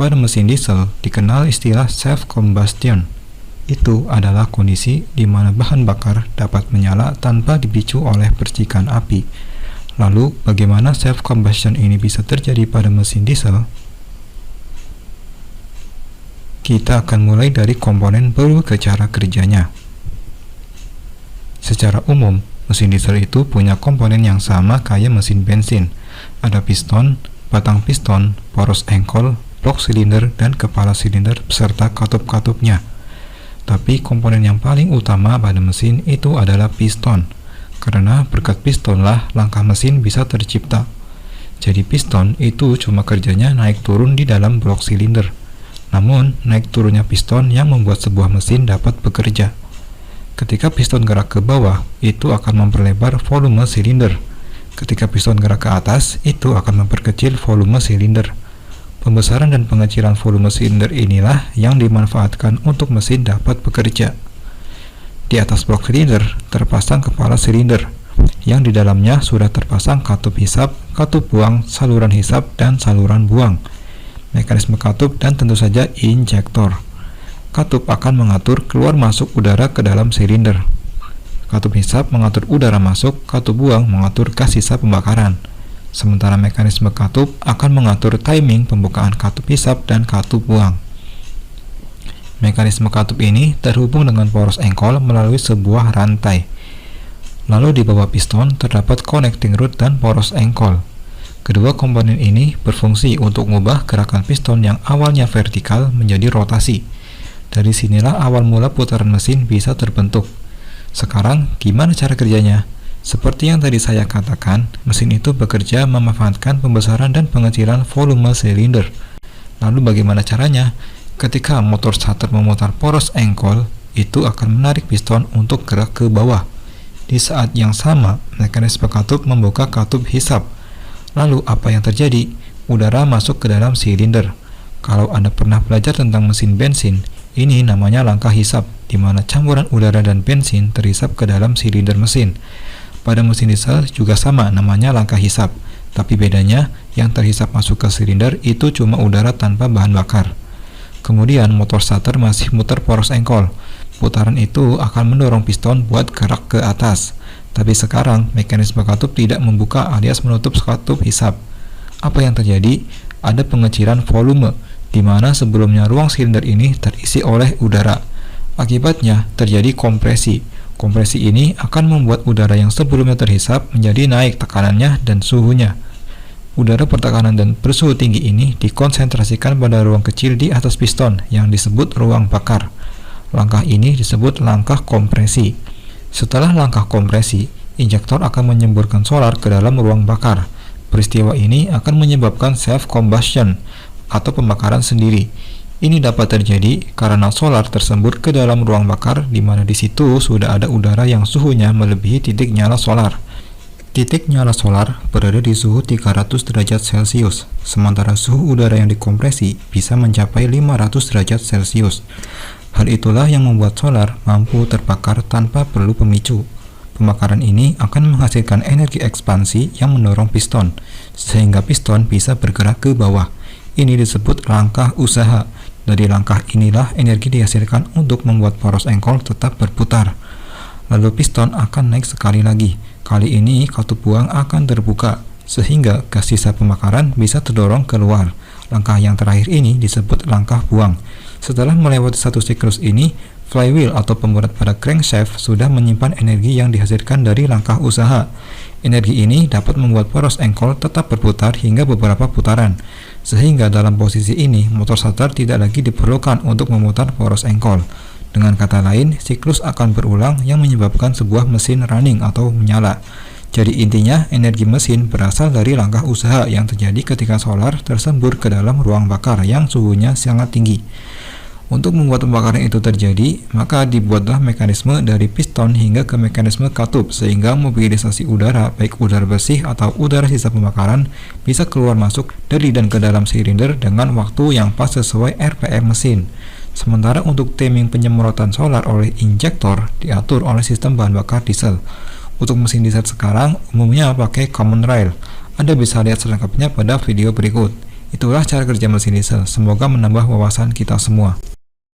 pada mesin diesel dikenal istilah self-combustion. Itu adalah kondisi di mana bahan bakar dapat menyala tanpa dipicu oleh percikan api. Lalu, bagaimana self-combustion ini bisa terjadi pada mesin diesel? Kita akan mulai dari komponen lalu ke cara kerjanya. Secara umum, mesin diesel itu punya komponen yang sama kayak mesin bensin. Ada piston, batang piston, poros engkol, blok silinder, dan kepala silinder beserta katup-katupnya. Tapi komponen yang paling utama pada mesin itu adalah piston, karena berkat pistonlah langkah mesin bisa tercipta. Jadi piston itu cuma kerjanya naik turun di dalam blok silinder. Namun, naik turunnya piston yang membuat sebuah mesin dapat bekerja. Ketika piston gerak ke bawah, itu akan memperlebar volume silinder. Ketika piston gerak ke atas, itu akan memperkecil volume silinder. Pembesaran dan pengecilan volume silinder inilah yang dimanfaatkan untuk mesin dapat bekerja. Di atas blok silinder terpasang kepala silinder, yang di dalamnya sudah terpasang katup hisap, katup buang, saluran hisap, dan saluran buang, mekanisme katup, dan tentu saja injektor. Katup akan mengatur keluar masuk udara ke dalam silinder. Katup hisap mengatur udara masuk, katup buang mengatur gas sisa pembakaran. Sementara mekanisme katup akan mengatur timing pembukaan katup hisap dan katup buang. Mekanisme katup ini terhubung dengan poros engkol melalui sebuah rantai. Lalu di bawah piston terdapat connecting rod dan poros engkol. Kedua komponen ini berfungsi untuk mengubah gerakan piston yang awalnya vertikal menjadi rotasi. Dari sinilah awal mula putaran mesin bisa terbentuk. Sekarang, gimana cara kerjanya? Seperti yang tadi saya katakan, mesin itu bekerja memanfaatkan pembesaran dan pengecilan volume silinder. Lalu bagaimana caranya? Ketika motor starter memutar poros engkol, itu akan menarik piston untuk gerak ke bawah. Di saat yang sama, mekanisme katup membuka katup hisap. Lalu apa yang terjadi? Udara masuk ke dalam silinder. Kalau Anda pernah belajar tentang mesin bensin, ini namanya langkah hisap, di mana campuran udara dan bensin terhisap ke dalam silinder mesin. Pada mesin diesel juga sama, namanya langkah hisap, tapi bedanya yang terhisap masuk ke silinder itu cuma udara tanpa bahan bakar. Kemudian motor starter masih muter poros engkol. Putaran itu akan mendorong piston buat gerak ke atas. Tapi sekarang mekanisme katup tidak membuka alias menutup katup hisap. Apa yang terjadi? Ada pengecilan volume, di mana sebelumnya ruang silinder ini terisi oleh udara. Akibatnya terjadi kompresi. Kompresi ini akan membuat udara yang sebelumnya terhisap menjadi naik tekanannya dan suhunya. Udara bertekanan dan bersuhu tinggi ini dikonsentrasikan pada ruang kecil di atas piston yang disebut ruang bakar. Langkah ini disebut langkah kompresi. Setelah langkah kompresi, injektor akan menyemburkan solar ke dalam ruang bakar. Peristiwa ini akan menyebabkan self-combustion atau pembakaran sendiri. Ini dapat terjadi karena solar tersembur ke dalam ruang bakar, di mana di situ sudah ada udara yang suhunya melebihi titik nyala solar. Titik nyala solar berada di suhu 300 derajat Celcius, sementara suhu udara yang dikompresi bisa mencapai 500 derajat Celcius. Hal itulah yang membuat solar mampu terbakar tanpa perlu pemicu. Pembakaran ini akan menghasilkan energi ekspansi yang mendorong piston, sehingga piston bisa bergerak ke bawah. Ini disebut langkah usaha. Dari langkah inilah energi dihasilkan untuk membuat poros engkol tetap berputar. Lalu piston akan naik sekali lagi. Kali ini katup buang akan terbuka, sehingga gas sisa pembakaran bisa terdorong keluar. Langkah yang terakhir ini disebut langkah buang. Setelah melewati satu siklus ini, flywheel atau pemberat pada crankshaft sudah menyimpan energi yang dihasilkan dari langkah usaha. Energi ini dapat membuat poros engkol tetap berputar hingga beberapa putaran, sehingga dalam posisi ini motor starter tidak lagi diperlukan untuk memutar poros engkol. Dengan kata lain, siklus akan berulang yang menyebabkan sebuah mesin running atau menyala. Jadi intinya, energi mesin berasal dari langkah usaha yang terjadi ketika solar tersembur ke dalam ruang bakar yang suhunya sangat tinggi. Untuk membuat pembakaran itu terjadi, maka dibuatlah mekanisme dari piston hingga ke mekanisme katup, sehingga mobilisasi udara, baik udara bersih atau udara sisa pembakaran, bisa keluar masuk dari dan ke dalam silinder dengan waktu yang pas sesuai RPM mesin. Sementara untuk timing penyemprotan solar oleh injektor diatur oleh sistem bahan bakar diesel. Untuk mesin diesel sekarang umumnya pakai common rail. Anda bisa lihat selengkapnya pada video berikut. Itulah cara kerja mesin diesel. Semoga menambah wawasan kita semua.